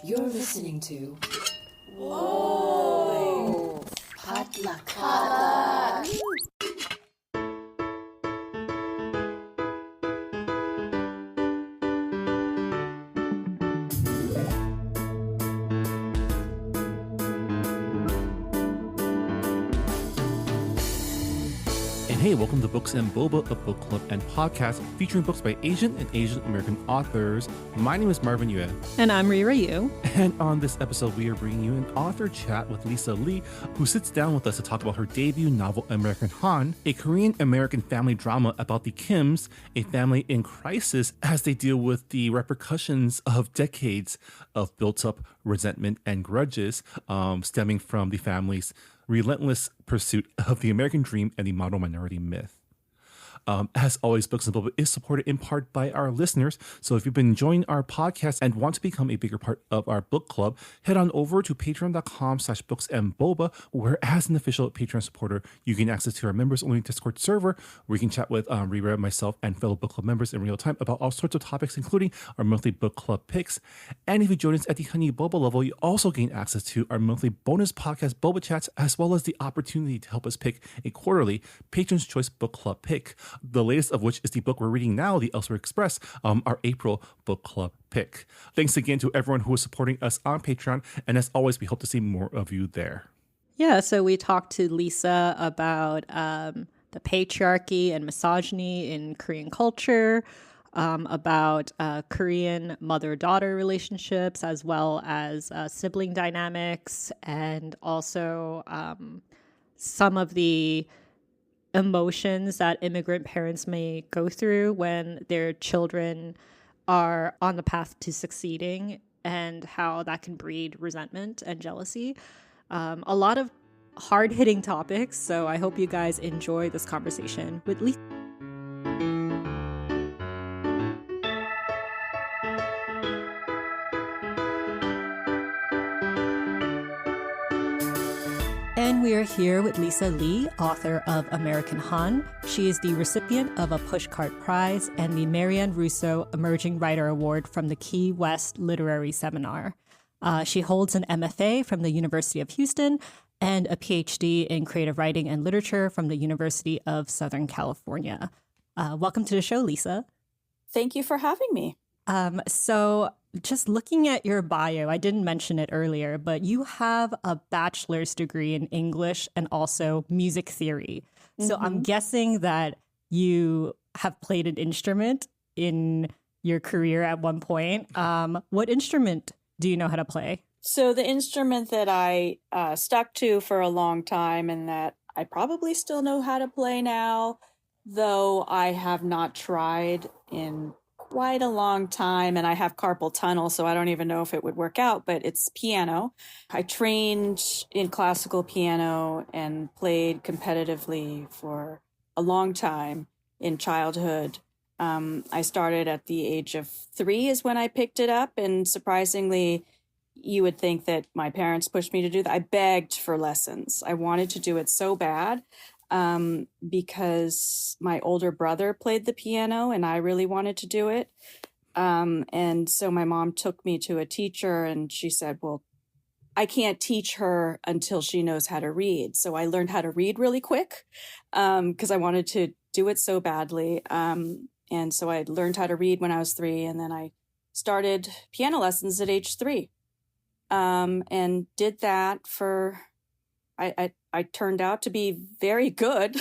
You're listening to Whoa! Potluck. Hey, welcome to Books and Boba, a book club and podcast featuring books by Asian and Asian American authors. My name is Marvin Yue. And I'm Rira Yu. And on this episode, we are bringing you an author chat with Lisa Lee, who sits down with us to talk about her debut novel, American Han, a Korean-American family drama about the Kims, a family in crisis as they deal with the repercussions of decades of built-up resentment and grudges stemming from the family's relentless pursuit of the American dream and the model minority myth. As always, Books and Boba is supported in part by our listeners. So if you've been enjoying our podcast and want to become a bigger part of our book club, head on over to patreon.com/booksandboba, where as an official Patreon supporter, you gain access to our members-only Discord server, where you can chat with Rira, myself, and fellow book club members in real time about all sorts of topics, including our monthly book club picks. And if you join us at the Honey Boba level, you also gain access to our monthly bonus podcast Boba Chats, as well as the opportunity to help us pick a quarterly Patron's Choice Book Club pick. The latest of which is the book we're reading now, The Elsewhere Express, our April book club pick. Thanks again to everyone who is supporting us on Patreon. And as always, we hope to see more of you there. Yeah, so we talked to Lisa about the patriarchy and misogyny in Korean culture, about Korean mother-daughter relationships, as well as sibling dynamics, and also some of the emotions that immigrant parents may go through when their children are on the path to succeeding, and how that can breed resentment and jealousy. A lot of hard-hitting topics, so I hope you guys enjoy this conversation with Lisa. And we are here with Lisa Lee, author of American Han. She is the recipient of a Pushcart Prize and the Marianne Russo Emerging Writer Award from the Key West Literary Seminar. She holds an MFA from the University of Houston and a PhD in creative writing and literature from the University of Southern California. Welcome to the show, Lisa. Thank you for having me. So just looking at your bio, I didn't mention it earlier, but you have a bachelor's degree in English and also music theory. So I'm guessing that you have played an instrument in your career at one point. What instrument do you know how to play? So the instrument that I stuck to for a long time and that I probably still know how to play now, though I have not tried in quite a long time, and I have carpal tunnel, so I don't even know if it would work out, but it's piano. I trained in classical piano and played competitively for a long time in childhood. I started at the age of 3 is when I picked it up, and surprisingly, you would think that my parents pushed me to do that. I begged for lessons. I wanted to do it so bad. Because my older brother played the piano and I really wanted to do it. And so my mom took me to a teacher and she said, well, I can't teach her until she knows how to read. So I learned how to read really quick because I wanted to do it so badly. And so I learned how to read when I was 3, and then I started piano lessons at age 3 and did that for... I turned out to be very good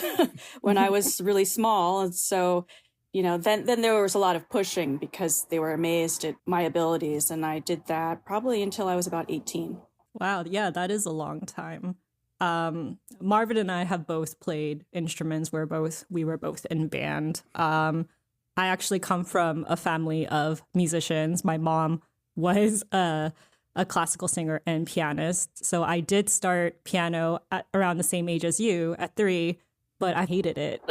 when I was really small. And so, you know, then there was a lot of pushing because they were amazed at my abilities. And I did that probably until I was about 18. Wow. Yeah, that is a long time. Marvin and I have both played instruments. We were both in band. I actually come from a family of musicians. My mom was a classical singer and pianist. So I did start piano at around the same age as you at 3, but I hated it.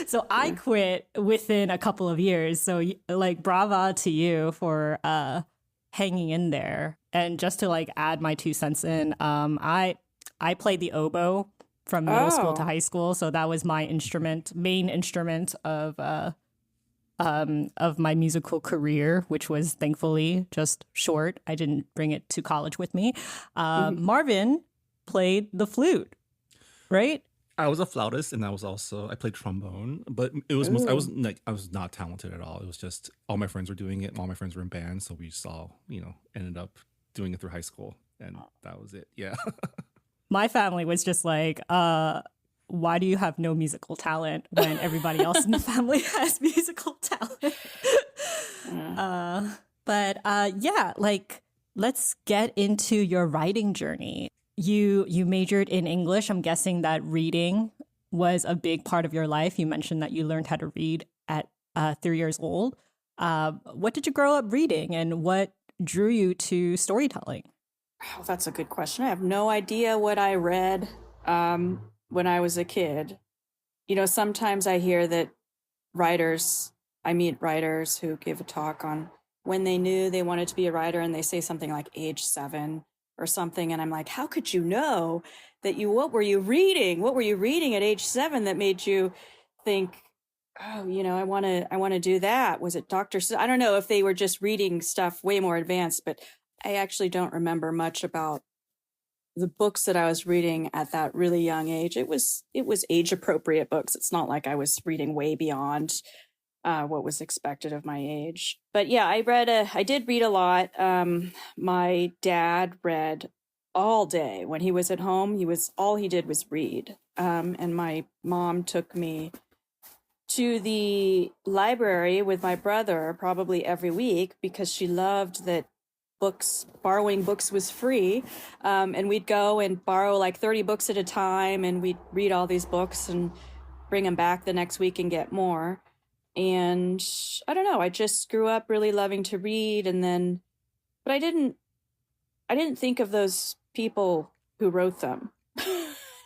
So I quit within a couple of years. So like, brava to you for hanging in there. And just to like add my 2 cents in, I played the oboe from middle school to high school. So that was my main instrument of of my musical career, which was thankfully just short. I didn't bring it to college with me. Marvin played the flute, right? I was a flautist, and I played trombone, but I was not talented at all. It was just all my friends were doing it, and all my friends were in bands, so we just all ended up doing it through high school, and that was it. Yeah. My family was just like, why do you have no musical talent when everybody else in the family has musical talent? Let's get into your writing journey. You majored in English. I'm guessing that reading was a big part of your life. You mentioned that you learned how to read at 3 years old. What did you grow up reading, and what drew you to storytelling? Oh, that's a good question. I have no idea what I read when I was a kid. Sometimes I hear that I meet writers who give a talk on when they knew they wanted to be a writer, and they say something like age 7 or something. And I'm like, how could you know what were you reading? What were you reading at age 7 that made you think, oh, I want to do that? Was it I don't know if they were just reading stuff way more advanced, but I actually don't remember much about the books that I was reading at that really young age. It was age appropriate books. It's not like I was reading way beyond what was expected of my age. But yeah, I did read a lot. My dad read all day when he was at home. All he did was read. And my mom took me to the library with my brother probably every week because she loved that borrowing books was free. And we'd go and borrow like 30 books at a time, and we'd read all these books and bring them back the next week and get more. And I don't know, I just grew up really loving to read. But I didn't think of those people who wrote them.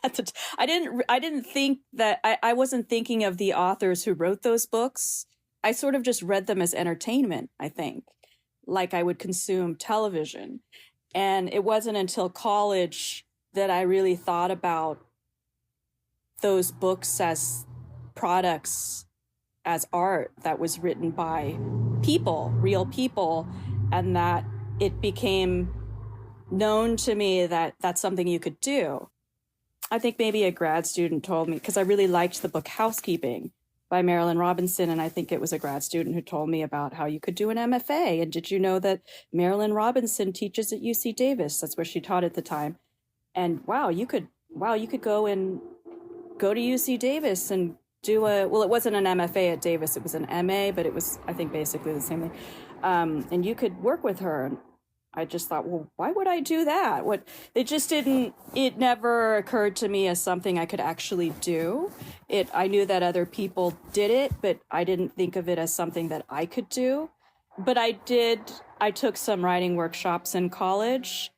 I didn't think that I wasn't thinking of the authors who wrote those books. I sort of just read them as entertainment, I think, like I would consume television. And it wasn't until college that I really thought about those books as products, as art that was written by people, real people, and that it became known to me that that's something you could do. I think maybe a grad student told me, because I really liked the book Housekeeping by Marilyn Robinson, and I think it was a grad student who told me about how you could do an MFA. And did you know that Marilyn Robinson teaches at UC Davis? That's where she taught at the time. And you could go to UC Davis and do it wasn't an MFA at Davis, it was an MA, but it was, I think, basically the same thing. And you could work with her. And I just thought, well, why would I do that? It never occurred to me as something I could actually do. I knew that other people did it, but I didn't think of it as something that I could do. But I took some writing workshops in college,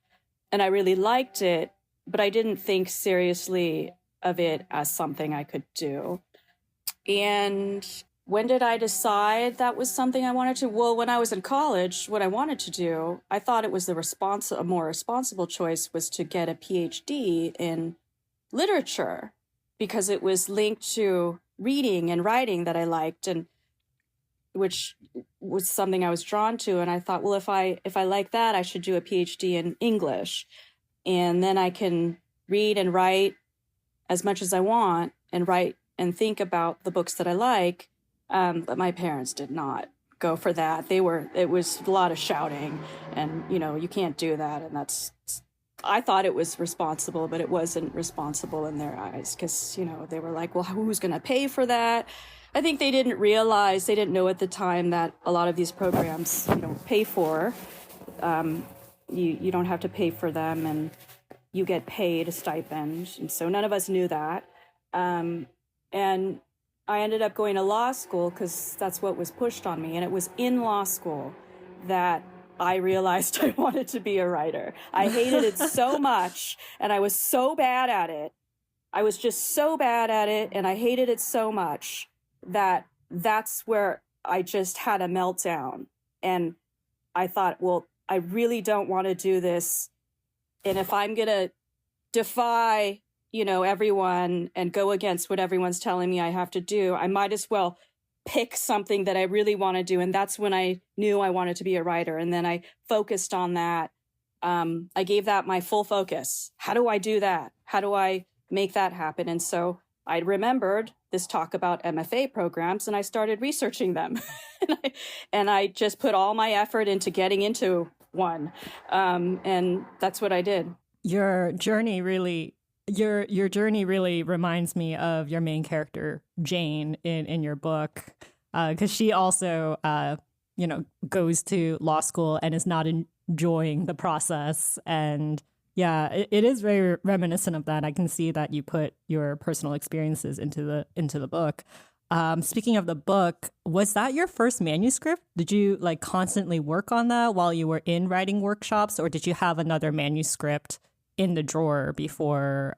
and I really liked it, but I didn't think seriously of it as something I could do. And when did I decide that was something I wanted to? Well, when I was in college, what I wanted to do, I thought it was a more responsible choice was to get a PhD in literature, because it was linked to reading and writing that I liked, and which was something I was drawn to. And I thought, well, if I like that, I should do a PhD in English, and then I can read and write as much as I want and write and think about the books that I like. But my parents did not go for that. It was a lot of shouting, and, you can't do that. And I thought it was responsible, but it wasn't responsible in their eyes, because, they were like, well, who's going to pay for that? I think they didn't know at the time that a lot of these programs, pay for. You don't have to pay for them, and you get paid a stipend. And so none of us knew that. And I ended up going to law school because that's what was pushed on me. And it was in law school that I realized I wanted to be a writer. I hated it so much, and I was so bad at it. I was just so bad at it, and I hated it so much that that's where I just had a meltdown. And I thought, well, I really don't want to do this. And if I'm going to defy everyone and go against what everyone's telling me I have to do, I might as well pick something that I really want to do. And that's when I knew I wanted to be a writer. And then I focused on that. I gave that my full focus. How do I do that? How do I make that happen? And so I remembered this talk about MFA programs, and I started researching them. and I just put all my effort into getting into one. And that's what I did. Your journey really reminds me of your main character, Jane, in your book, because she also, goes to law school and is not enjoying the process. And yeah, it is very reminiscent of that. I can see that you put your personal experiences into the book. Speaking of the book, was that your first manuscript? Did you like constantly work on that while you were in writing workshops, or did you have another manuscript in the drawer before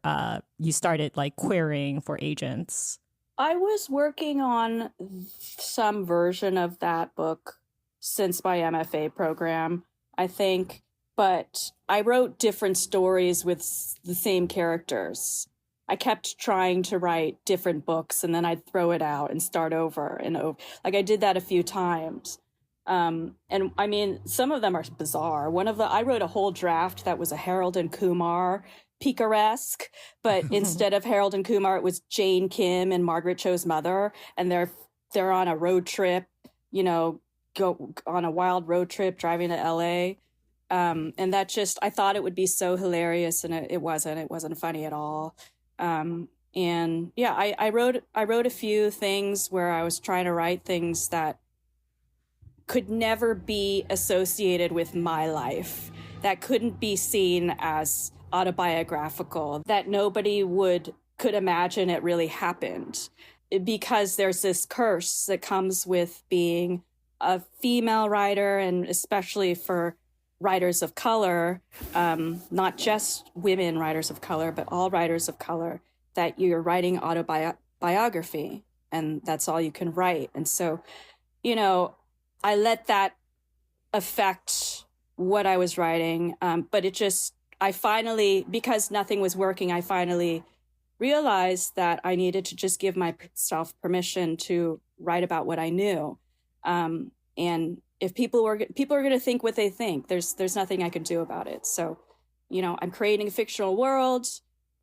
you started like querying for agents? I was working on some version of that book since my MFA program, I think, but I wrote different stories with the same characters. I kept trying to write different books, and then I'd throw it out and start over and over. Like I did that a few times. And I mean, some of them are bizarre. I wrote a whole draft that was a Harold and Kumar picaresque, but instead of Harold and Kumar, it was Jane Kim and Margaret Cho's mother, and they're on a road trip, go on a wild road trip driving to LA. And that just, I thought it would be so hilarious, and it wasn't funny at all. And yeah, I wrote a few things where I was trying to write things that could never be associated with my life, that couldn't be seen as autobiographical, that nobody could imagine it really happened, because there's this curse that comes with being a female writer, and especially for writers of color, not just women writers of color, but all writers of color, that you're writing autobiography, and that's all you can write. And so, I let that affect what I was writing. But I finally, because nothing was working, I finally realized that I needed to just give myself permission to write about what I knew. And if people are going to think what they think, there's nothing I can do about it. So, I'm creating a fictional world.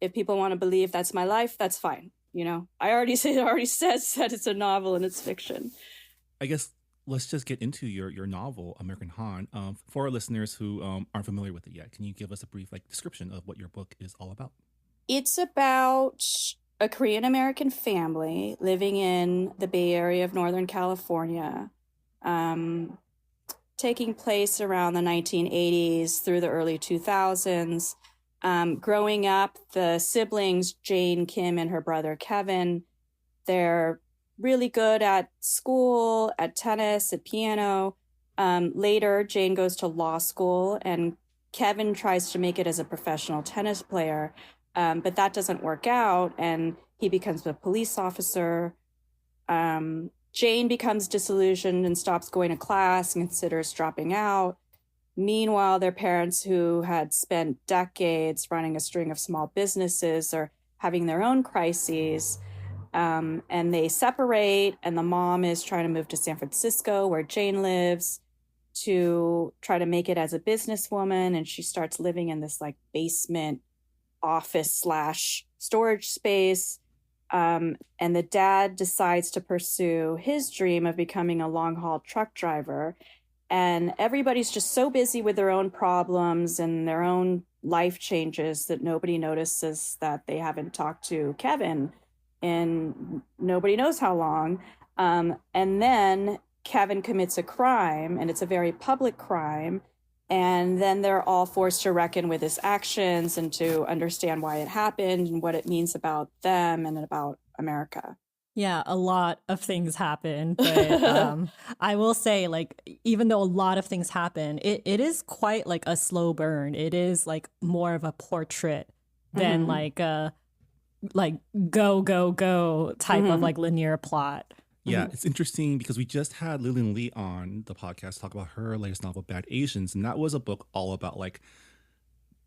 If people want to believe that's my life, that's fine. It already says that it's a novel and it's fiction. I guess let's just get into your novel, American Han. For our listeners who aren't familiar with it yet, can you give us a brief description of what your book is all about? It's about a Korean American family living in the Bay Area of Northern California, taking place around the 1980s through the early 2000s. Growing up, the siblings, Jane, Kim, and her brother, Kevin, they're really good at school, at tennis, at piano. Later, Jane goes to law school, and Kevin tries to make it as a professional tennis player, but that doesn't work out, and he becomes a police officer. Jane becomes disillusioned and stops going to class and considers dropping out. Meanwhile, their parents, who had spent decades running a string of small businesses, are having their own crises. And they separate, and the mom is trying to move to San Francisco, where Jane lives, to try to make it as a businesswoman. And she starts living in this basement office / storage space. And the dad decides to pursue his dream of becoming a long haul truck driver. And everybody's just so busy with their own problems and their own life changes that nobody notices that they haven't talked to Kevin in nobody knows how long. And then Kevin commits a crime, and it's a very public crime. And then they're all forced to reckon with his actions and to understand why it happened and what it means about them and about America. Yeah, a lot of things happen, but I will say, even though a lot of things happen, it is quite a slow burn. It is more of a portrait than a go type of linear plot. Yeah, it's interesting because we just had Lillian Lee on the podcast talk about her latest novel, Bad Asians, and that was a book all about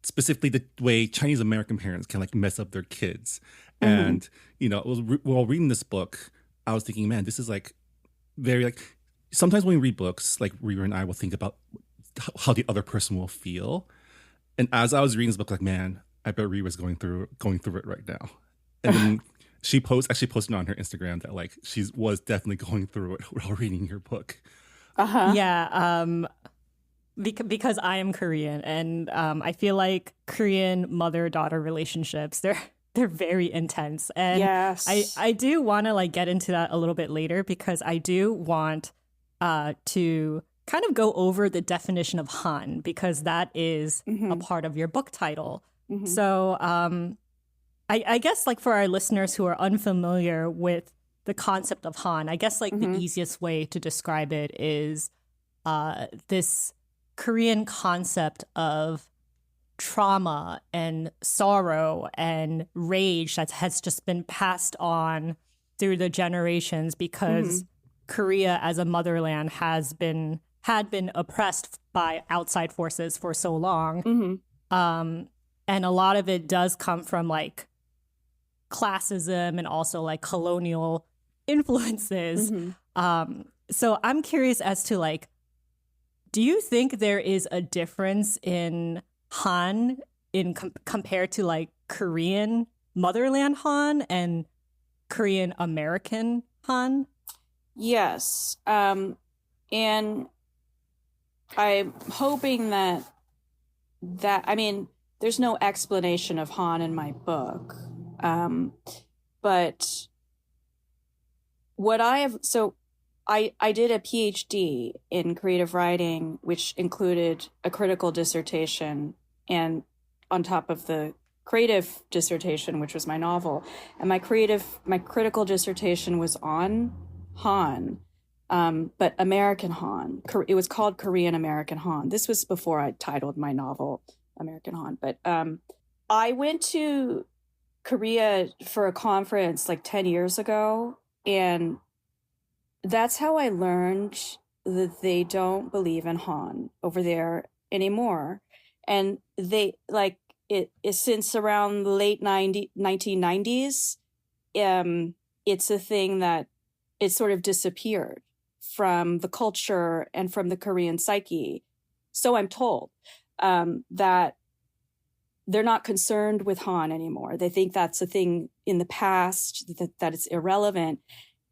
specifically the way Chinese American parents can mess up their kids. And it was while reading this book, I was thinking, man, this is very like sometimes when we read books, like Rira and I will think about how the other person will feel. And as I was reading this book, like, man, I bet Rira's going through it right now. And then she actually posted on her Instagram that like she was definitely going through it while reading your book. Yeah, because I am Korean, and I feel like Korean mother-daughter relationships, they're very intense. And Yes. I do want to like get into that a little bit later, because I do want to kind of go over the definition of Han, because that is a part of your book title. So I guess like for our listeners who are unfamiliar with the concept of Han, I guess like the easiest way to describe it is this Korean concept of trauma and sorrow and rage that has just been passed on through the generations, because Korea as a motherland had been oppressed by outside forces for so long. And a lot of it does come from like classism and also like colonial influences. So I'm curious as to like, do you think there is a difference in Han compared to like Korean motherland Han and Korean American Han? Yes. And I'm hoping that I mean, there's no explanation of Han in my book. But what I did a PhD in creative writing, which included a critical dissertation, and on top of the creative dissertation, which was my novel, and my critical dissertation was on Han, but American Han. It was called Korean American Han. This was before I titled my novel American Han. But I went to Korea for a conference like 10 years ago, and that's how I learned that they don't believe in Han over there anymore. And they like it since around the late 1990s. It's a thing that it sort of disappeared from the culture and from the Korean psyche. So I'm told that they're not concerned with Han anymore. They think that's a thing in the past, that it's irrelevant.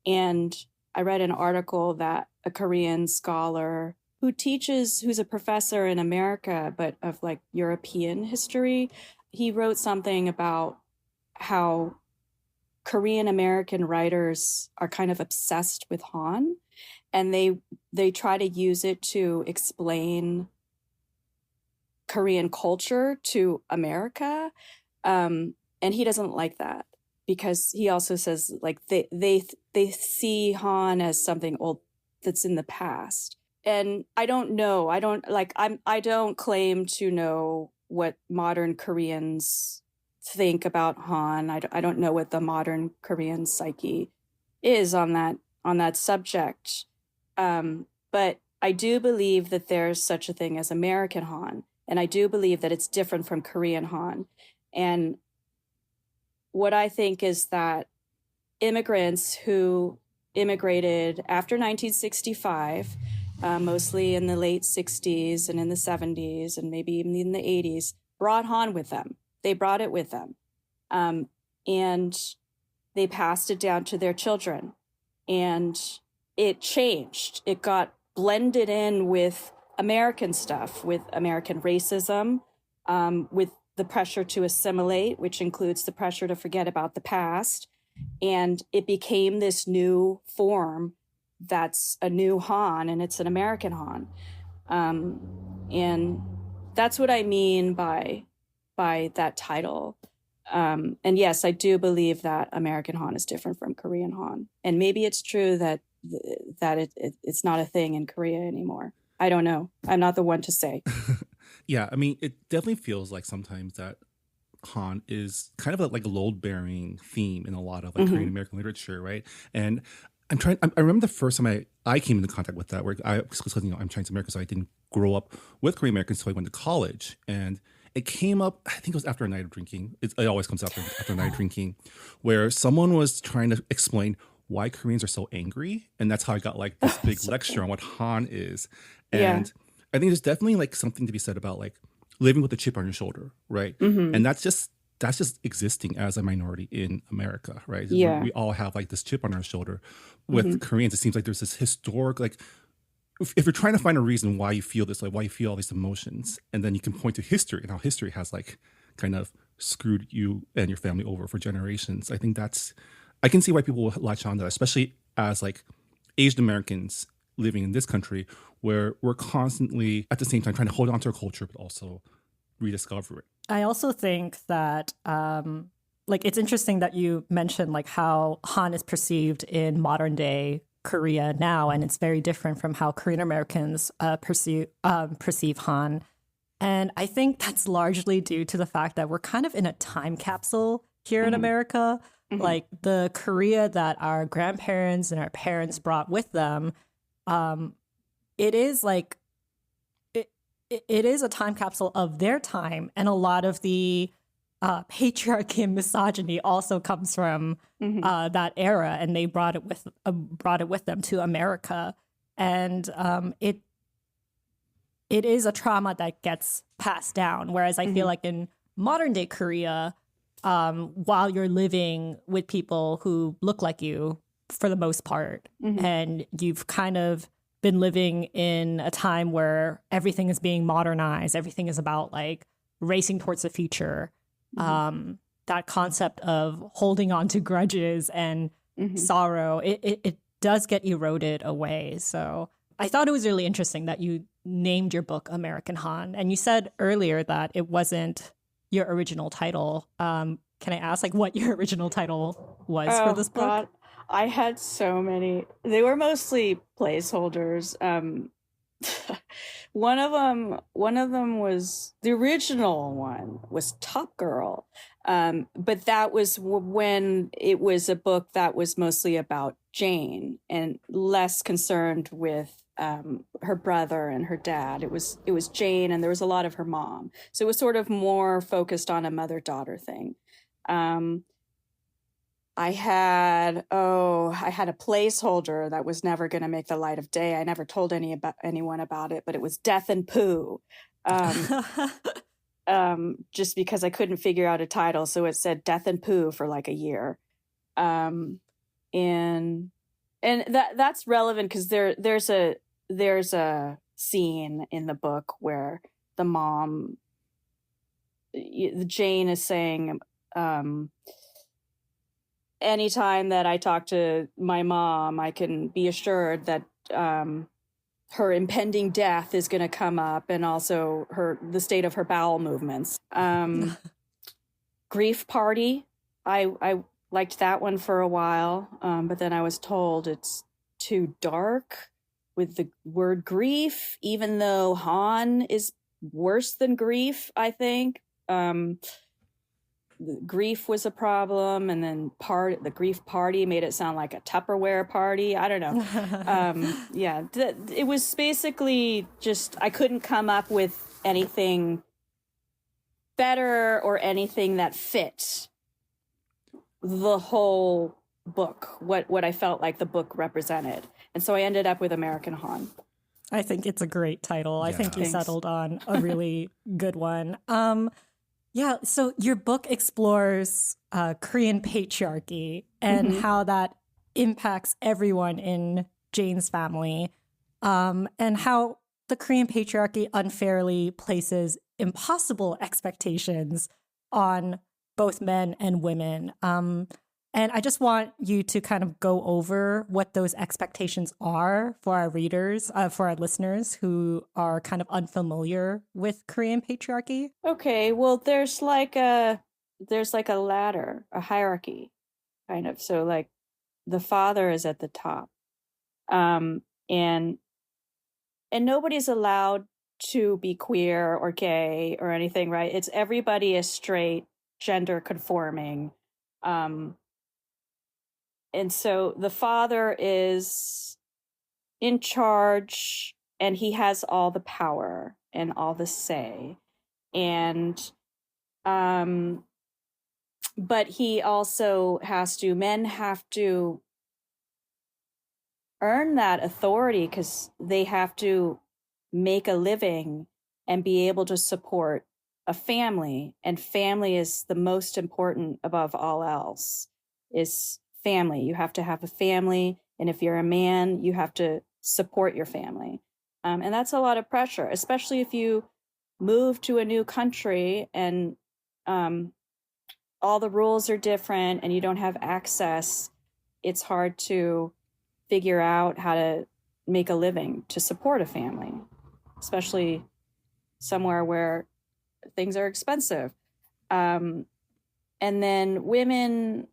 And I read an article that a Korean scholar who's a professor in America, but of like European history, he wrote something about how Korean American writers are kind of obsessed with Han, and they try to use it to explain Korean culture to America. And he doesn't like that, because he also says like they see Han as something old that's in the past. And I don't know. I don't claim to know what modern Koreans think about Han. I don't know what the modern Korean psyche is on that subject. But I do believe that there's such a thing as American Han, and I do believe that it's different from Korean Han. And what I think is that immigrants who immigrated after 1965, mostly in the late 60s and in the 70s and maybe even in the 80s, brought Han with them. They brought it with them. And they passed it down to their children. And it changed. It got blended in with American stuff, with American racism, with the pressure to assimilate, which includes the pressure to forget about the past. And it became this new form that's a new Han, and it's an American Han. And that's what I mean by that title. And yes, I do believe that American Han is different from Korean Han. And maybe it's true that it's not a thing in Korea anymore. I don't know. I'm not the one to say. Yeah, I mean, it definitely feels like sometimes that Han is kind of like a load-bearing theme in a lot of like Korean American literature, right? And I remember the first time I came into contact with that, where because I'm Chinese American, so I didn't grow up with Korean Americans until I went to college, and it came up. I think it was after a night of drinking. It always comes up after a night of drinking, where someone was trying to explain why Koreans are so angry. And that's how I got like this big lecture on what Han is. Yeah. And I think there's definitely like something to be said about like living with a chip on your shoulder, right? Mm-hmm. And that's just existing as a minority in America, right? Yeah. We all have like this chip on our shoulder. With Koreans, it seems like there's this historic, like, if you're trying to find a reason why you feel this, like why you feel all these emotions, and then you can point to history and how history has like kind of screwed you and your family over for generations. I think I can see why people will latch on to that, especially as like Asian Americans living in this country where we're constantly at the same time trying to hold on to our culture, but also rediscover it. I also think that like it's interesting that you mentioned like how Han is perceived in modern day Korea now, and it's very different from how Korean Americans perceive Han. And I think that's largely due to the fact that we're kind of in a time capsule here in America. Like the Korea that our grandparents and our parents brought with them, it is like it is a time capsule of their time, and a lot of the patriarchy and misogyny also comes from that era, and they brought it with them to America, and it is a trauma that gets passed down. Whereas I feel like in modern day Korea, while you're living with people who look like you for the most part, and you've kind of been living in a time where everything is being modernized, everything is about like racing towards the future. That concept of holding on to grudges and sorrow, it does get eroded away. So I thought it was really interesting that you named your book American Han, and you said earlier that it wasn't your original title. Can I ask like what your original title was for this book? God. I had so many. They were mostly placeholders. One of them was the original one was Top Girl. But that was when it was a book that was mostly about Jane and less concerned with her brother and her dad. It was Jane, and there was a lot of her mom. So it was sort of more focused on a mother-daughter thing. I had a placeholder that was never going to make the light of day. I never told anyone about it, but it was Death and Pooh. Just because I couldn't figure out a title, so it said Death and Pooh for like a year. And that's relevant because there's a scene in the book where the mom, Jane, is saying, anytime that I talk to my mom, I can be assured that her impending death is going to come up, and also the state of her bowel movements. Grief Party, I liked that one for a while, but then I was told it's too dark with the word grief, even though Han is worse than grief, I think. Grief was a problem, and then the grief party made it sound like a Tupperware party. I don't know. It was basically just I couldn't come up with anything better or anything that fit the whole book, what I felt like the book represented. And so I ended up with American Han. I think it's a great title. I think you settled on a really good one. Yeah, so your book explores Korean patriarchy and how that impacts everyone in Jane's family, and how the Korean patriarchy unfairly places impossible expectations on both men and women. And I just want you to kind of go over what those expectations are for our readers, for our listeners who are kind of unfamiliar with Korean patriarchy. Okay, well, there's like a ladder, a hierarchy, kind of. So like the father is at the top, and nobody's allowed to be queer or gay or anything, right? It's everybody is straight, gender conforming. And so the father is in charge, and he has all the power and all the say. And, but he also men have to earn that authority because they have to make a living and be able to support a family. And family is the most important above all else, is family. You have to have a family. And if you're a man, you have to support your family. And that's a lot of pressure, especially if you move to a new country and all the rules are different and you don't have access. It's hard to figure out how to make a living to support a family, especially somewhere where things are expensive. And then women,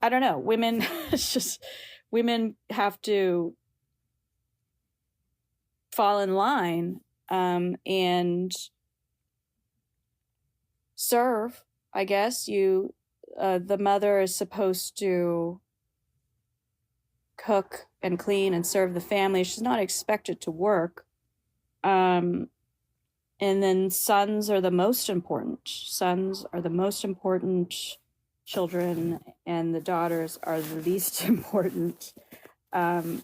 I don't know, women, it's just, women have to fall in line and serve, I guess. The mother is supposed to cook and clean and serve the family. She's not expected to work. And then sons are the most important. Sons are the most important children, and the daughters are the least important. And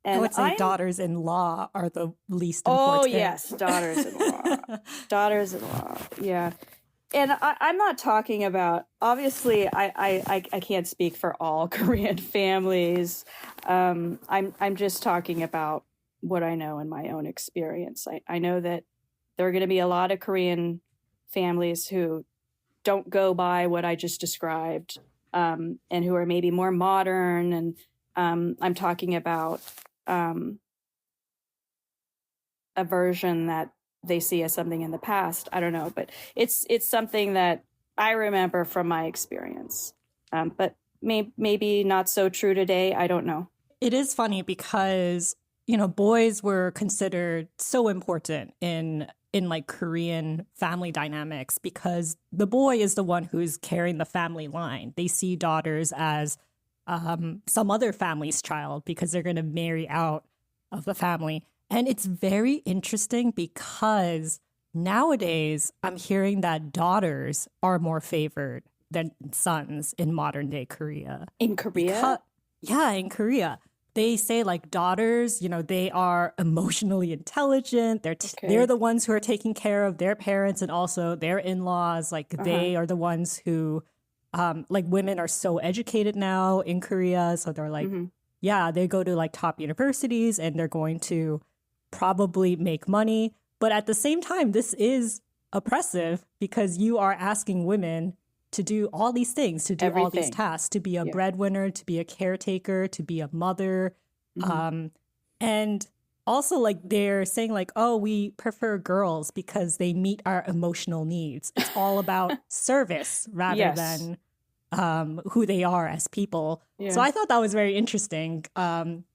I would say daughters-in-law are the least important. Oh, yes, daughters-in-law. Daughters-in-law, yeah. And I'm not talking about, obviously, I can't speak for all Korean families. I'm just talking about what I know in my own experience. I know that there are going to be a lot of Korean families who don't go by what I just described, and who are maybe more modern. And I'm talking about a version that they see as something in the past. I don't know, but it's something that I remember from my experience. But maybe not so true today. I don't know. It is funny because, boys were considered so important in like Korean family dynamics because the boy is the one who's carrying the family line. They see daughters as some other family's child because they're going to marry out of the family. And it's very interesting because nowadays I'm hearing that daughters are more favored than sons in modern day Korea. In Korea? Yeah, in Korea. They say like daughters, they are emotionally intelligent. They're the ones who are taking care of their parents and also their in-laws. Like they are the ones who, like women are so educated now in Korea. So they're like, yeah, they go to like top universities and they're going to probably make money. But at the same time, this is oppressive because you are asking women to do all these things, to do all these tasks, to be a breadwinner, to be a caretaker, to be a mother. And also like they're saying like, oh, we prefer girls because they meet our emotional needs. It's all about service rather than who they are as people. Yeah. So I thought that was very interesting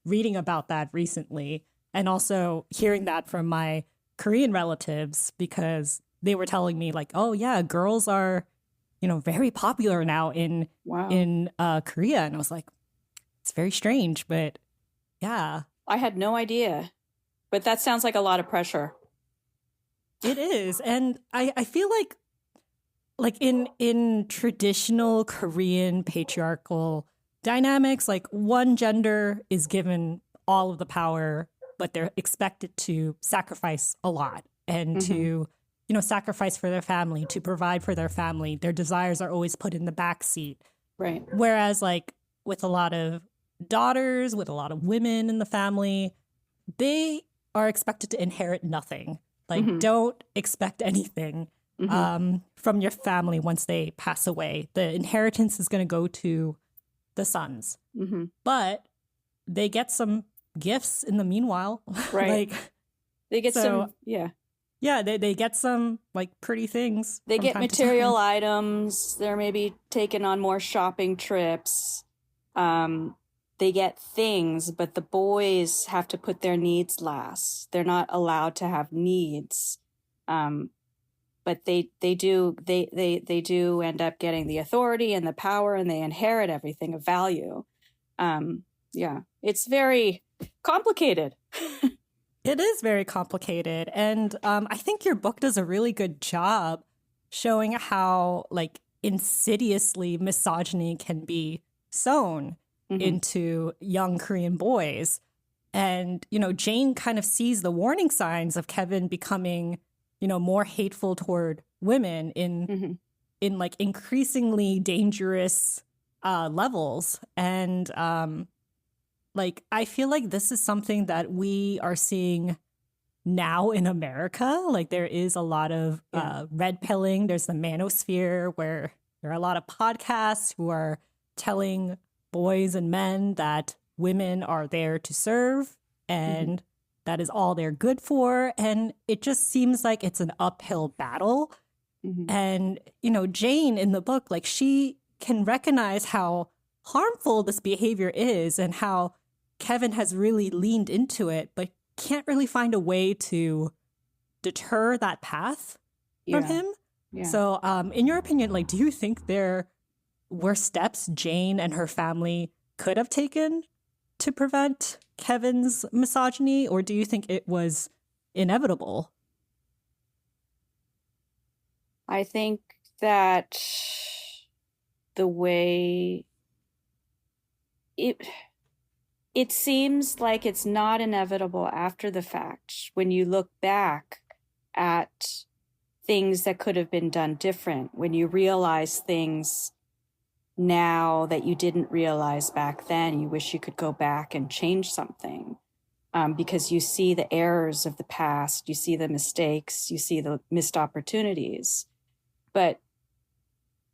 reading about that recently and also hearing that from my Korean relatives because they were telling me like, oh yeah, girls are very popular now in Korea. And I was like, it's very strange, but yeah. I had no idea, but that sounds like a lot of pressure. It is. And I feel like in traditional Korean patriarchal dynamics, like one gender is given all of the power, but they're expected to sacrifice a lot and to sacrifice for their family, to provide for their family. Their desires are always put in the back seat. Right. Whereas like with a lot of daughters, with a lot of women in the family, they are expected to inherit nothing. Like don't expect anything from your family once they pass away. The inheritance is going to go to the sons. But they get some gifts in the meanwhile. Right. They get some, Yeah, they get some like pretty things. They get material items. They're maybe taking on more shopping trips. They get things, but the boys have to put their needs last. They're not allowed to have needs. But they do end up getting the authority and the power, and they inherit everything of value. It's very complicated. It is very complicated. And I think your book does a really good job showing how like insidiously misogyny can be sown into young Korean boys. And, Jane kind of sees the warning signs of Kevin becoming, more hateful toward women in like increasingly dangerous levels. And like, I feel like this is something that we are seeing now in America. Like, there is a lot of red pilling. There's the manosphere, where there are a lot of podcasts who are telling boys and men that women are there to serve and that is all they're good for. And it just seems like it's an uphill battle. And, Jane in the book, like, she can recognize how harmful this behavior is and how Kevin has really leaned into it, but can't really find a way to deter that path from him. Yeah. So in your opinion, like, do you think there were steps Jane and her family could have taken to prevent Kevin's misogyny, or do you think it was inevitable? I think that the way it seems like it's not inevitable after the fact when you look back at things that could have been done different, when you realize things now that you didn't realize back then. You wish you could go back and change something because you see the errors of the past, you see the mistakes, you see the missed opportunities. But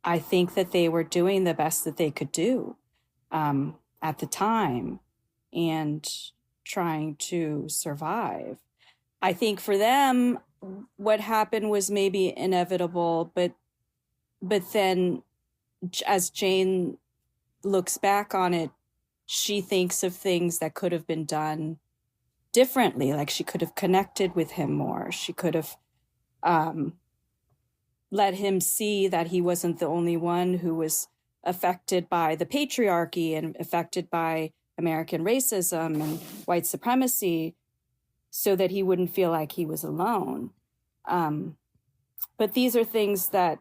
I think that they were doing the best that they could do at the time and trying to survive. I think for them, what happened was maybe inevitable, but then as Jane looks back on it, she thinks of things that could have been done differently. Like, she could have connected with him more. She could have let him see that he wasn't the only one who was affected by the patriarchy and affected by American racism and white supremacy, so that he wouldn't feel like he was alone. But these are things that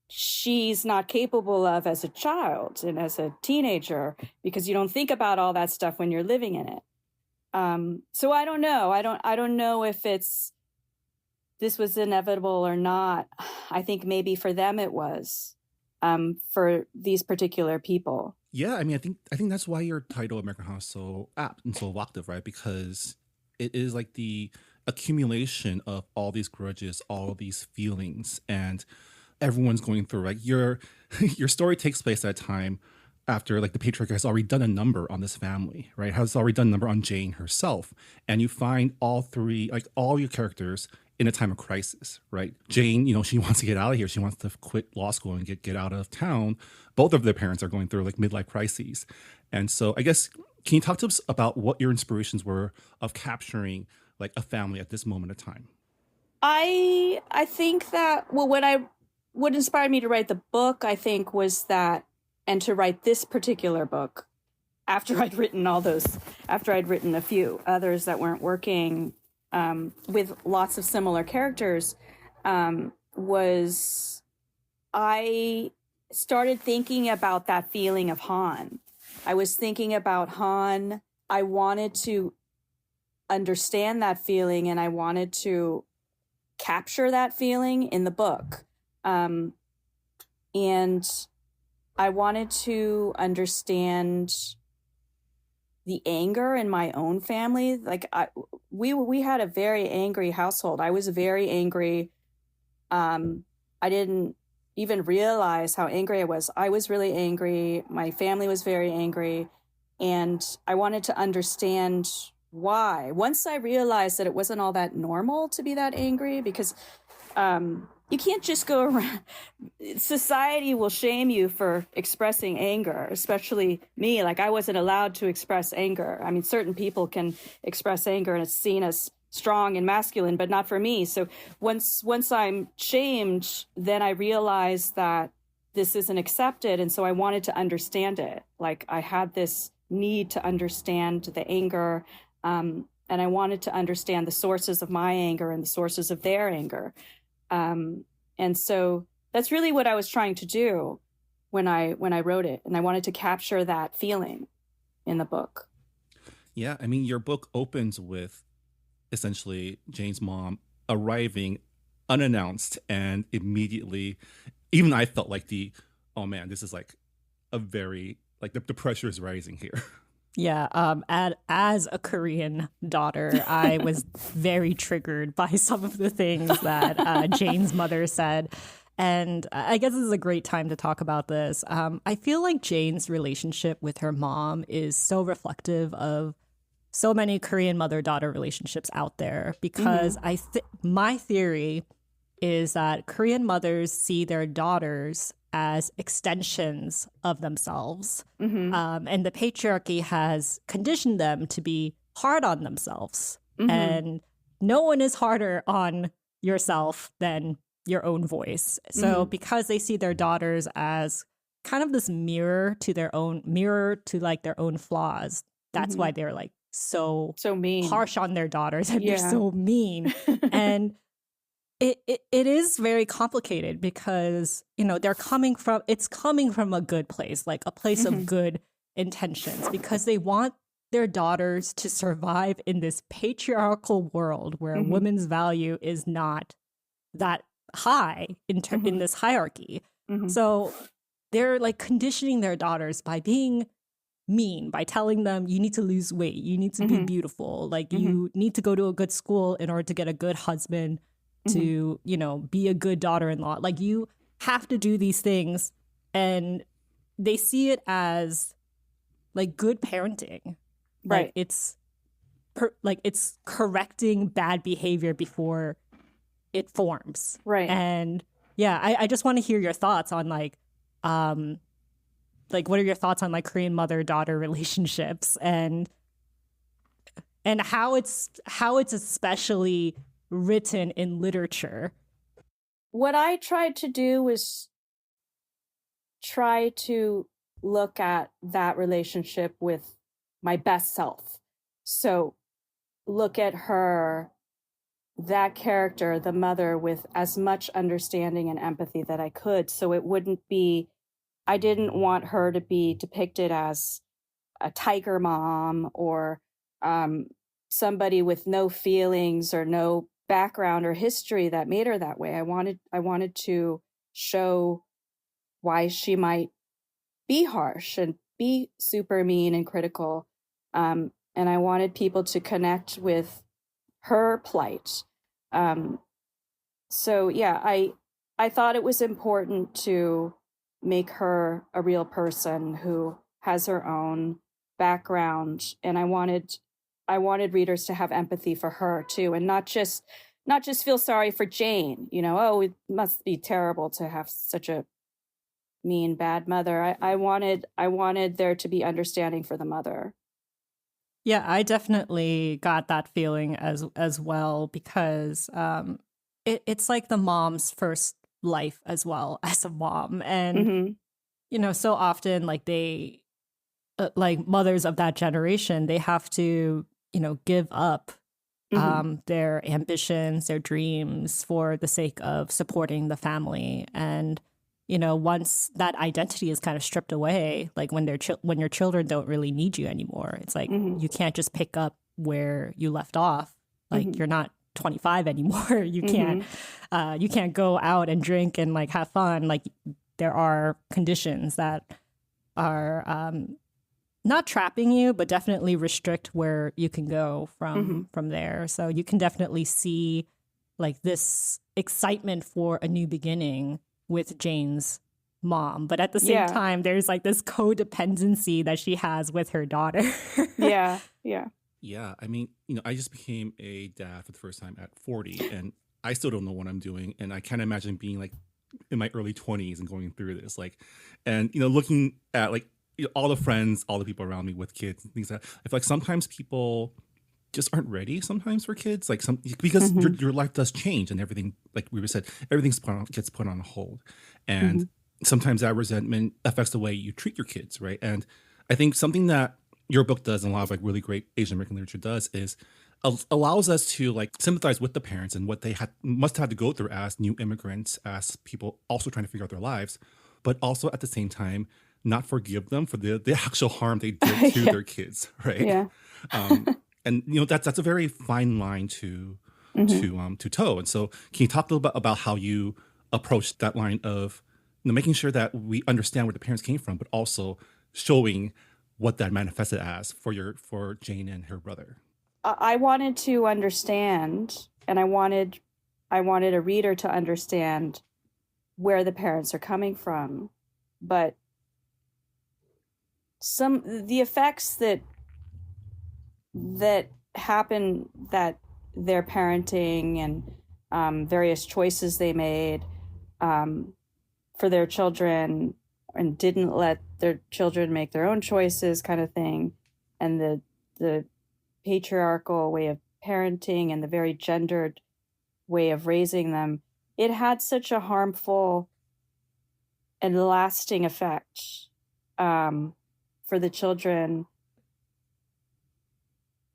she's not capable of as a child and as a teenager, because you don't think about all that stuff when you're living in it. So I don't know. I don't know if this was inevitable or not. I think maybe for them it was, for these particular people. Yeah, I mean, I think that's why your title American High is so apt and so evocative, right? Because it is like the accumulation of all these grudges, all these feelings, and everyone's going through. Like, your story takes place at a time after, like, the patriarch has already done a number on this family, right? Has already done a number on Jane herself, and you find all three, like, all your characters in a time of crisis, right? Jane, she wants to get out of here. She wants to quit law school and get out of town. Both of their parents are going through, like, midlife crises. And so I guess, can you talk to us about what your inspirations were of capturing, like, a family at this moment of time? I think that, well, what inspired me to write the book, I think, was that, and to write this particular book, after I'd written a few others that weren't working, with lots of similar characters, was I started thinking about that feeling of Han. I was thinking about Han. I wanted to understand that feeling, and I wanted to capture that feeling in the book. And I wanted to understand the anger in my own family. Like, we had a very angry household. I was very angry. I didn't even realize how angry I was. I was really angry. My family was very angry. And I wanted to understand why. Once I realized that it wasn't all that normal to be that angry, because you can't just go around. Society will shame you for expressing anger, especially me. Like, I wasn't allowed to express anger. I mean, certain people can express anger and it's seen as strong and masculine, but not for me. So once I'm shamed, then I realized that this isn't accepted. And so I wanted to understand it. Like, I had this need to understand the anger, and I wanted to understand the sources of my anger and the sources of their anger. And so that's really what I was trying to do when I wrote it. And I wanted to capture that feeling in the book. Yeah, I mean, your book opens with essentially Jane's mom arriving unannounced and immediately, even I felt like oh man, this is like a very, like the pressure is rising here. Yeah, as a Korean daughter, I was very triggered by some of the things that Jane's mother said. And I guess this is a great time to talk about this. I feel like Jane's relationship with her mom is so reflective of so many Korean mother-daughter relationships out there, because my theory is that Korean mothers see their daughters as extensions of themselves. And the patriarchy has conditioned them to be hard on themselves. And no one is harder on yourself than your own voice. So because they see their daughters as kind of this mirror to like their own flaws, that's why they're like so mean, harsh on their daughters, and Yeah. they're so mean. And it is very complicated because, you know, it's coming from a good place, like a place of good intentions, because they want their daughters to survive in this patriarchal world where a woman's value is not that high in this hierarchy. So they're like conditioning their daughters by being mean, by telling them you need to lose weight, you need to be beautiful, like you need to go to a good school in order to get a good husband, to, you know, be a good daughter-in-law. Like you have to do these things, and they see it as like good parenting. Right. Like it's it's correcting bad behavior before it forms. Right. And yeah, I just want to hear your thoughts on like what are your thoughts on like Korean mother-daughter relationships, and how it's especially written in literature. What I tried to do was try to look at that relationship with my best self. So look at her, that character, the mother, with as much understanding and empathy that I could. So it wouldn't be, I didn't want her to be depicted as a tiger mom or somebody with no feelings or no background or history that made her that way. I wanted to show why she might be harsh and be super mean and critical. And I wanted people to connect with her plight. So yeah, I thought it was important to make her a real person who has her own background, and I wanted readers to have empathy for her too, and not just feel sorry for Jane. You know, oh, it must be terrible to have such a mean, bad mother. I wanted there to be understanding for the mother. Yeah, I definitely got that feeling as well, because it's like the mom's first life as well as a mom. And you know, so often like they like mothers of that generation, they have to, you know, give up their ambitions, their dreams for the sake of supporting the family. And you know, once that identity is kind of stripped away, like when your children don't really need you anymore, it's like you can't just pick up where you left off. Like you're not 25 anymore. You can't go out and drink and like have fun. Like there are conditions that are not trapping you, but definitely restrict where you can go from there. So you can definitely see like this excitement for a new beginning with Jane's mom, but at the same time, there's like this codependency that she has with her daughter. Yeah. Yeah, I mean, you know, I just became a dad for the first time at 40, and I still don't know what I'm doing, and I can't imagine being like in my early 20s and going through this, like, and you know, looking at like, you know, all the friends, all the people around me with kids and things like that. I feel like sometimes people just aren't ready sometimes for kids, like because your life does change and everything, like we said, everything gets put on hold, and sometimes that resentment affects the way you treat your kids, right? And I think something that your book does, and a lot of like really great Asian American literature does, is allows us to like sympathize with the parents and what they must have to go through as new immigrants, as people also trying to figure out their lives, but also at the same time not forgive them for the actual harm they did to their kids, right? Yeah. And that's a very fine line to toe. And so, can you talk a little bit about how you approach that line of making sure that we understand where the parents came from, but also showing what that manifested as for Jane and her brother? I wanted to understand, and I wanted a reader to understand where the parents are coming from, but the effects that happen, that their parenting and various choices they made for their children, and didn't let their children make their own choices, kind of thing, and the patriarchal way of parenting and the very gendered way of raising them, it had such a harmful and lasting effect for the children.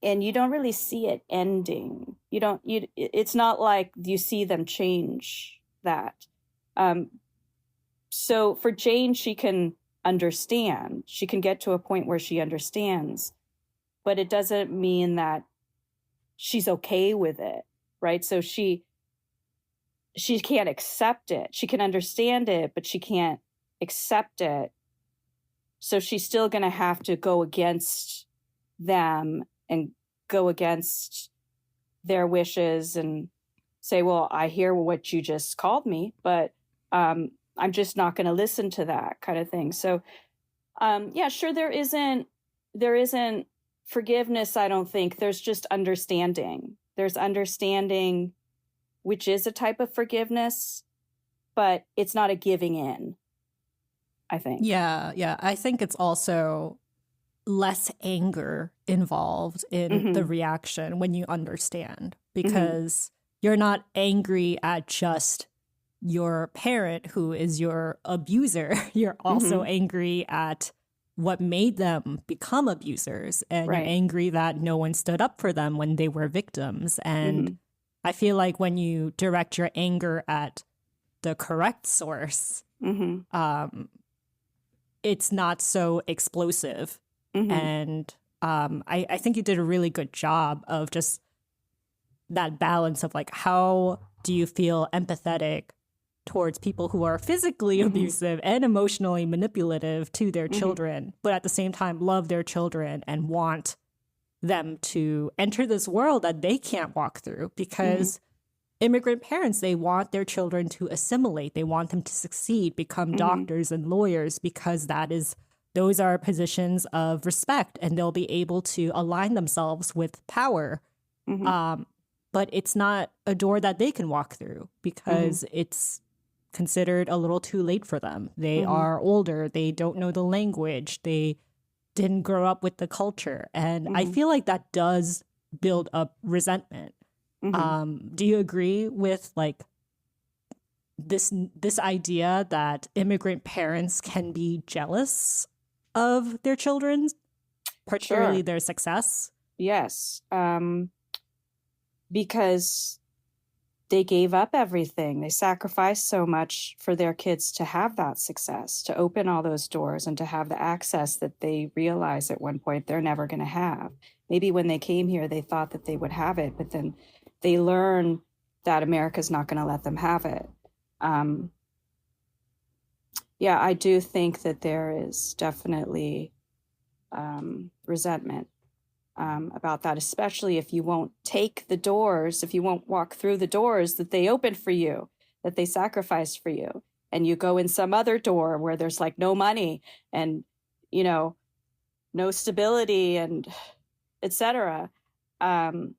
And you don't really see it ending. It's not like you see them change that. So for Jane, she can understand. She can get to a point where she understands, but it doesn't mean that she's okay with it, right? So she can't accept it. She can understand it, but she can't accept it. So she's still going to have to go against them and go against their wishes and say, well, I hear what you just called me, but I'm just not going to listen to that, kind of thing. So sure, there isn't forgiveness, I don't think. There's just understanding. There's understanding, which is a type of forgiveness, but it's not a giving in, I think. Yeah. I think it's also less anger involved in the reaction when you understand, because you're not angry at just your parent who is your abuser. You're also angry at what made them become abusers, and you're angry that no one stood up for them when they were victims. And I feel like when you direct your anger at the correct source, it's not so explosive. And I think you did a really good job of just that balance of like, how do you feel empathetic towards people who are physically abusive and emotionally manipulative to their children, but at the same time love their children and want them to enter this world that they can't walk through, because immigrant parents, they want their children to assimilate. They want them to succeed, become doctors and lawyers, because those are positions of respect, and they'll be able to align themselves with power. But it's not a door that they can walk through, because it's considered a little too late for them. They are older. They don't know the language. They didn't grow up with the culture. And I feel like that does build up resentment. Do you agree with like this idea that immigrant parents can be jealous of their children, particularly their success? Yes. Because they gave up everything. They sacrificed so much for their kids to have that success, to open all those doors and to have the access that they realize at one point they're never going to have. Maybe when they came here, they thought that they would have it, but then they learn that America's not going to let them have it. I do think that there is definitely resentment about that, especially if you won't take the doors, if you won't walk through the doors that they opened for you, that they sacrificed for you, and you go in some other door where there's like no money and, no stability and etc. Then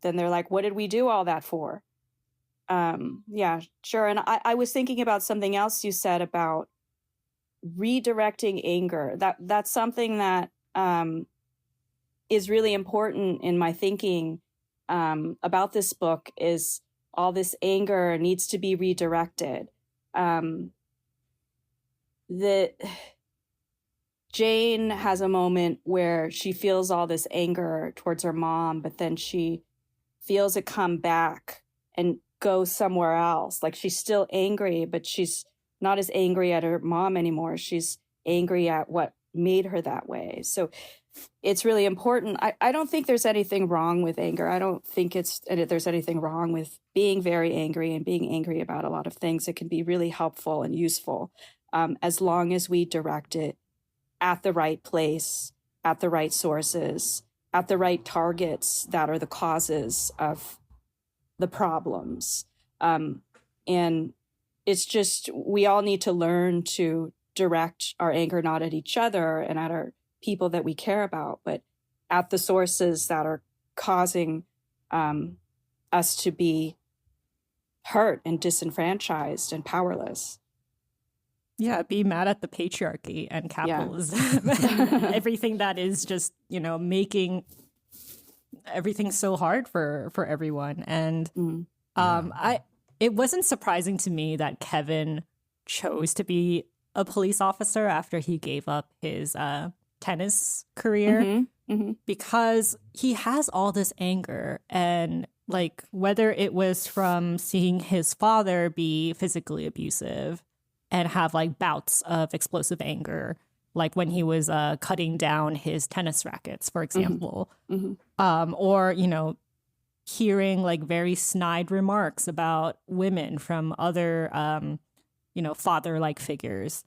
they're like, what did we do all that for? Sure. And I was thinking about something else you said about redirecting anger. That's something that is really important in my thinking about this book. Is all this anger needs to be redirected. Jane has a moment where she feels all this anger towards her mom, but then she feels it come back and go somewhere else. Like she's still angry, but she's not as angry at her mom anymore. She's angry at what made her that way. So it's really important. I don't think there's anything wrong with anger. I don't think there's anything wrong with being very angry and being angry about a lot of things. It can be really helpful and useful, as long as we direct it at the right place, at the right sources, at the right targets that are the causes of the problems. And it's just, we all need to learn to direct our anger not at each other and at our people that we care about, but at the sources that are causing us to be hurt and disenfranchised and powerless. Yeah, be mad at the patriarchy and capitalism and everything that is just, making everything so hard for everyone. And it wasn't surprising to me that Kevin chose to be a police officer after he gave up his tennis career, because he has all this anger, and like whether it was from seeing his father be physically abusive and have like bouts of explosive anger, like when he was cutting down his tennis rackets, for example, or hearing like very snide remarks about women from other father-like figures.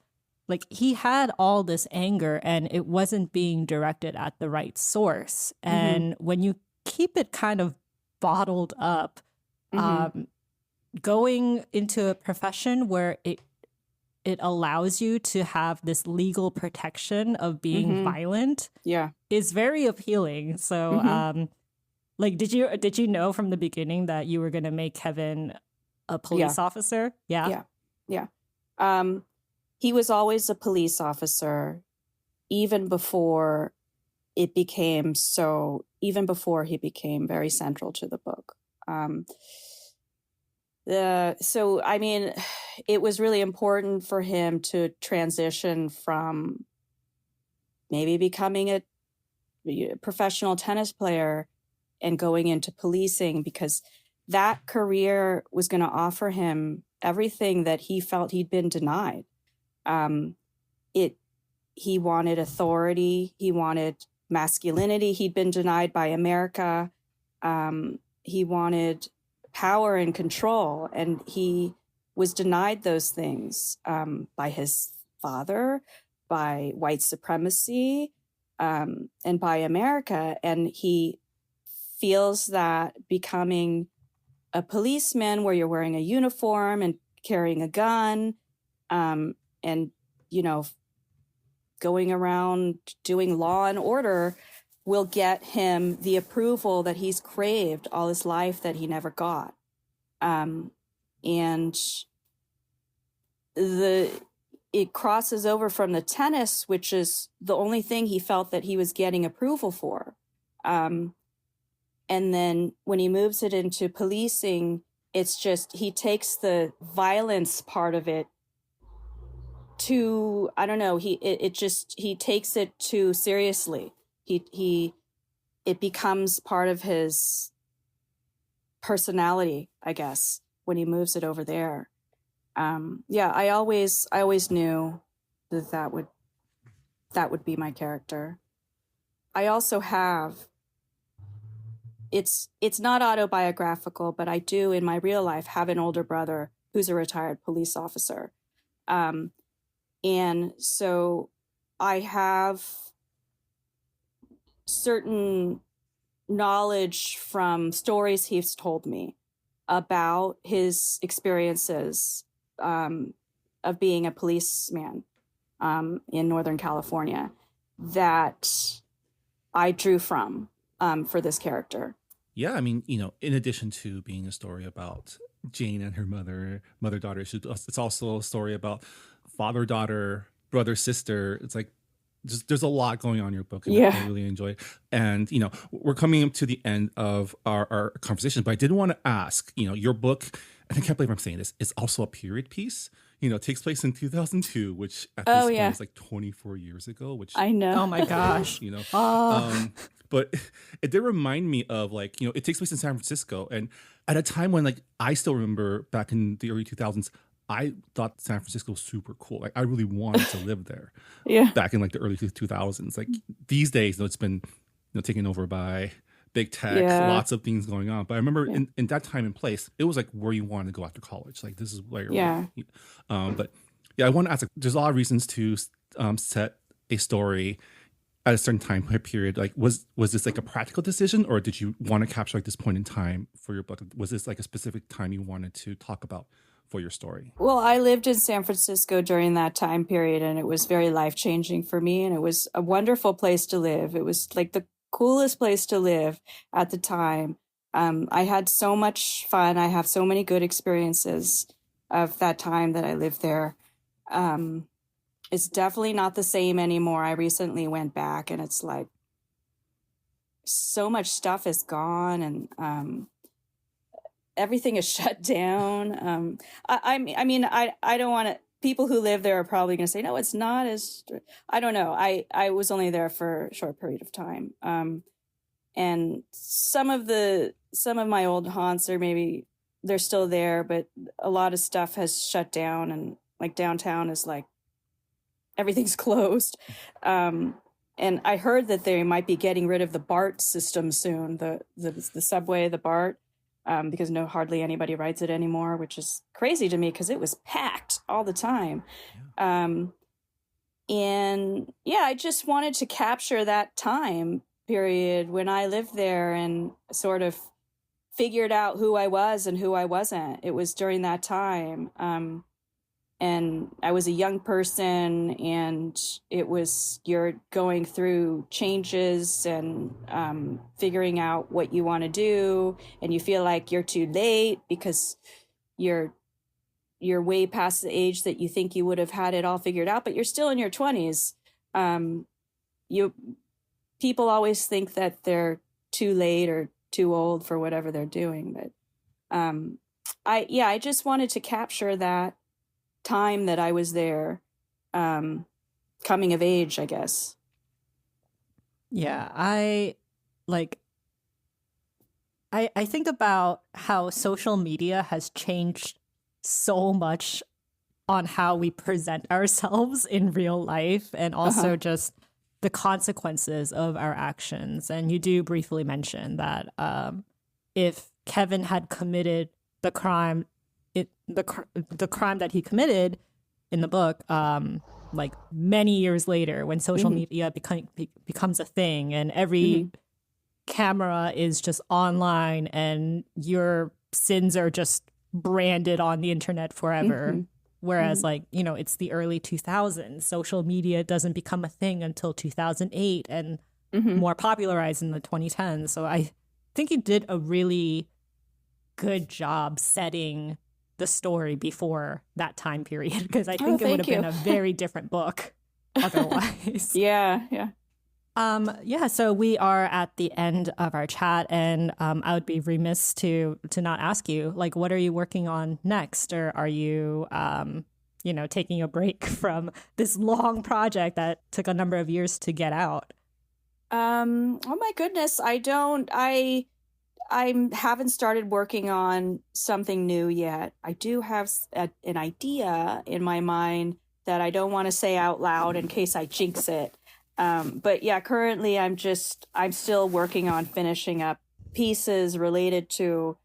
Like, he had all this anger and it wasn't being directed at the right source. And when you keep it kind of bottled up, going into a profession where it allows you to have this legal protection of being violent is very appealing. So, did you know from the beginning that you were going to make Kevin a police officer? Yeah. He was always a police officer, even before he became very central to the book. So, I mean, it was really important for him to transition from maybe becoming a professional tennis player and going into policing, because that career was going to offer him everything that he felt he'd been denied. He wanted authority. He wanted masculinity. He'd been denied by America. He wanted power and control, and he was denied those things by his father, by white supremacy, and by America. And he feels that becoming a policeman, where you're wearing a uniform and carrying a gun, and going around doing law and order, will get him the approval that he's craved all his life that he never got. And it crosses over from the tennis, which is the only thing he felt that he was getting approval for. And then when he moves it into policing, it's just, he takes the violence part of it to, I don't know, he takes it too seriously. It becomes part of his personality, I guess, when he moves it over there. I always knew that would be my character. I also have, it's not autobiographical, but I do in my real life have an older brother who's a retired police officer. And so I have certain knowledge from stories he's told me about his experiences of being a policeman in Northern California that I drew from for this character. Yeah, I mean, in addition to being a story about Jane and her mother-daughter, it's also a story about father-daughter, brother-sister. It's like there's a lot going on in your book, and I really enjoy it. And we're coming up to the end of our conversation, but I did want to ask, your book, and I can't believe I'm saying this, is also a period piece. It takes place in 2002, which at this point is like 24 years ago. Which I know. Oh my gosh. But it did remind me of it takes place in San Francisco, and at a time when I still remember back in the early 2000s, I thought San Francisco was super cool. Like I really wanted to live there Yeah. back in like the early 2000s. Like these days, it's been taken over by big tech, Yeah. lots of things going on. But I remember Yeah. in that time and place, it was like where you wanted to go after college. Like this is where Yeah. but yeah, I want to ask, like, there's a lot of reasons to set a story at a certain time period. Like was this like a practical decision, or did you want to capture like this point in time for your book? Was this like a specific time you wanted to talk about for your story? Well, I lived in San Francisco during that time period, and it was very life-changing for me, and it was a wonderful place to live. It was like the coolest place to live at the time. I had so much fun. I have so many good experiences of that time that I lived there. It's definitely not the same anymore. I recently went back, and it's like so much stuff is gone, and everything is shut down. I mean, I don't want to. People who live there are probably going to say, no, it's not as. I don't know. I was only there for a short period of time, and some of my old haunts are maybe they're still there, but a lot of stuff has shut down, and like downtown is like everything's closed. And I heard that they might be getting rid of the BART system soon, the subway, the BART. Because hardly anybody rides it anymore, which is crazy to me because it was packed all the time. And yeah, I just wanted to capture that time period when I lived there and sort of figured out who I was and who I wasn't. It was during that time. And I was a young person, and you're going through changes and figuring out what you want to do, and you feel like you're too late because you're way past the age that you think you would have had it all figured out, but you're still in your 20s. People always think that they're too late or too old for whatever they're doing, but I just wanted to capture that time that I was there, coming of age, I guess. Yeah, I think about how social media has changed so much on how we present ourselves in real life, and also just the consequences of our actions. And you do briefly mention that if Kevin had committed the crime, the crime that he committed in the book, like many years later, when social media becomes a thing, and every camera is just online, and your sins are just branded on the internet forever. Whereas, like, it's the early 2000s. Social media doesn't become a thing until 2008, and more popularized in the 2010s. So I think you did a really good job setting the story before that time period, because I think it would have been a very different book otherwise. Yeah. So we are at the end of our chat, and I would be remiss to not ask you, like, what are you working on next? Or are you taking a break from this long project that took a number of years to get out? Oh my goodness, I haven't started working on something new yet. I do have an idea in my mind that I don't want to say out loud in case I jinx it. But yeah, currently I'm still working on finishing up pieces related to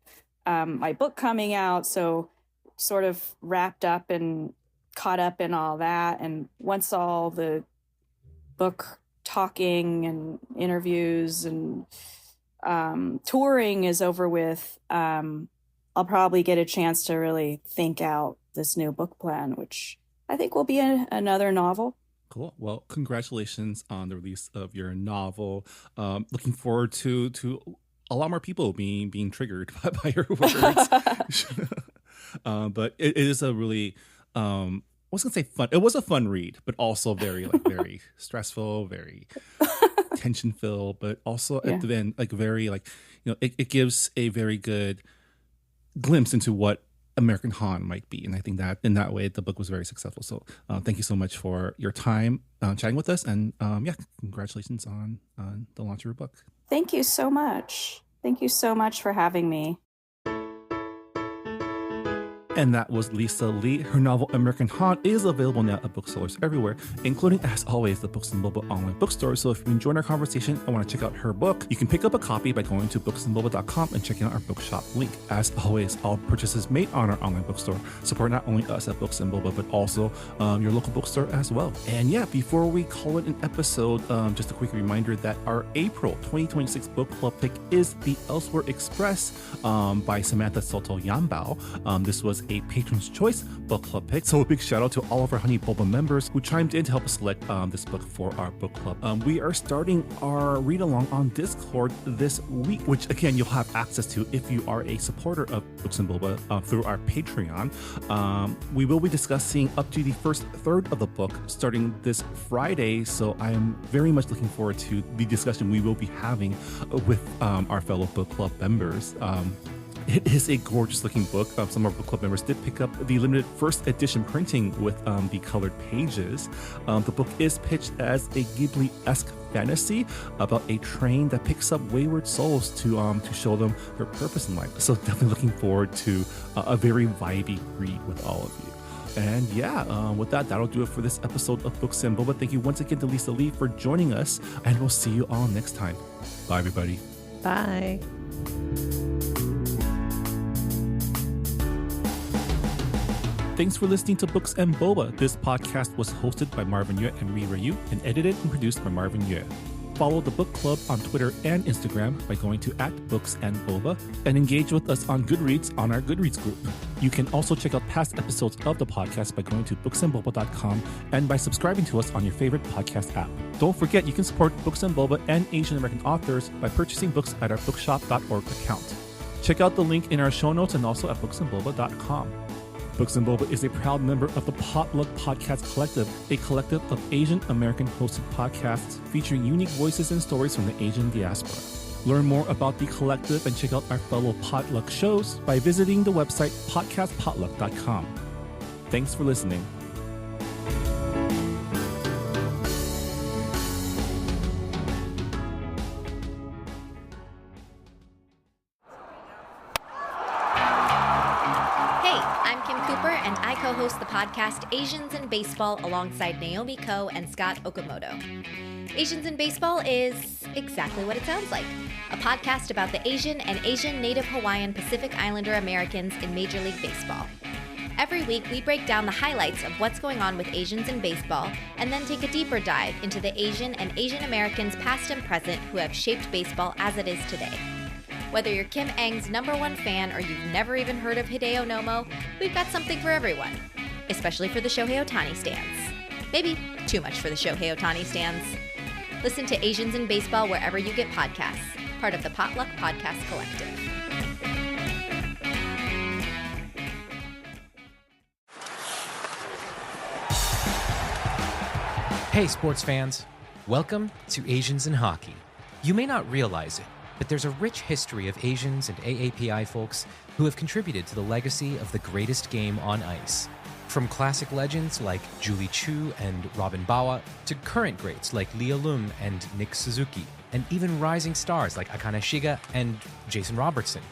my book coming out. So sort of wrapped up and caught up in all that. And once all the book talking and interviews and touring is over with, I'll probably get a chance to really think out this new book plan, which I think will be another novel. Cool. Well, congratulations on the release of your novel. Looking forward to a lot more people being triggered by your words. But it is a really, I was gonna say fun. It was a fun read, but also very very stressful, very tension filled, but also at the end, like very it gives a very good glimpse into what American Han might be. And I think that in that way, the book was very successful. So thank you so much for your time chatting with us. And congratulations on the launch of your book. Thank you so much. Thank you so much for having me. And that was Lisa Lee. Her novel American Han is available now at booksellers everywhere, including, as always, the Books and Boba online bookstore. So if you enjoyed our conversation and want to check out her book, you can pick up a copy by going to booksandboba.com and checking out our bookshop link. As always, all purchases made on our online bookstore support not only us at Books and Boba, but also your local bookstore as well. And yeah, before we call it an episode, just a quick reminder that our April 2026 book club pick is The Elsewhere Express by Samantha Soto Yambao. This was a Patron's Choice book club pick, so a big shout out to all of our Honey Boba members who chimed in to help us select this book for our book club. We are starting our read along on Discord this week, which again you'll have access to if you are a supporter of Books and Boba through our Patreon. We will be discussing up to the first third of the book starting this Friday, so I am very much looking forward to the discussion we will be having with our fellow book club members. It is a gorgeous looking book. Some of our book club members did pick up the limited first edition printing with the colored pages. The book is pitched as a Ghibli-esque fantasy about a train that picks up wayward souls to show them their purpose in life. So definitely looking forward to a very vibey read with all of you. And yeah, with that, that'll do it for this episode of Books and Boba. Thank you once again to Lisa Lee for joining us, and we'll see you all next time. Bye, everybody. Bye. Thanks for listening to Books and Boba. This podcast was hosted by Marvin Yue and Ri Ryu and edited and produced by Marvin Yue. Follow the book club on Twitter and Instagram by going to @BooksandBoba and engage with us on Goodreads on our Goodreads group. You can also check out past episodes of the podcast by going to booksandboba.com and by subscribing to us on your favorite podcast app. Don't forget you can support Books and Boba and Asian American authors by purchasing books at our bookshop.org account. Check out the link in our show notes and also at booksandboba.com. Books and Boba is a proud member of the Potluck Podcast Collective, a collective of Asian American hosted podcasts featuring unique voices and stories from the Asian diaspora. Learn more about the collective and check out our fellow Potluck shows by visiting the website podcastpotluck.com. Thanks for listening. Co-host the podcast Asians in Baseball alongside Naomi Ko and Scott Okamoto. Asians in Baseball is exactly what it sounds like, a podcast about the Asian and Asian Native Hawaiian Pacific Islander Americans in Major League Baseball. Every week we break down the highlights of what's going on with Asians in baseball and then take a deeper dive into the Asian and Asian Americans past and present who have shaped baseball as it is today. Whether you're Kim Ng's #1 fan or you've never even heard of Hideo Nomo, we've got something for everyone, especially for the Shohei Ohtani stans. Maybe too much for the Shohei Ohtani stans. Listen to Asians in Baseball wherever you get podcasts, part of the Potluck Podcast Collective. Hey sports fans, welcome to Asians in Hockey. You may not realize it, but there's a rich history of Asians and AAPI folks who have contributed to the legacy of the greatest game on ice. From classic legends like Julie Chu and Robin Bawa to current greats like Leah Lum and Nick Suzuki, and even rising stars like Akane Shiga and Jason Robertson.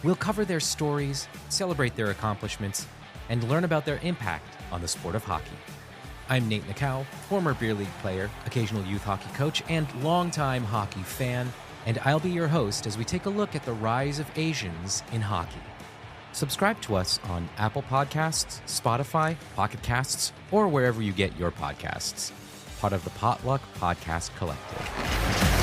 We'll cover their stories, celebrate their accomplishments, and learn about their impact on the sport of hockey. I'm Nate Nakau, former beer league player, occasional youth hockey coach, and longtime hockey fan, and I'll be your host as we take a look at the rise of Asians in hockey. Subscribe to us on Apple Podcasts, Spotify, Pocket Casts, or wherever you get your podcasts. Part of the Potluck Podcast Collective.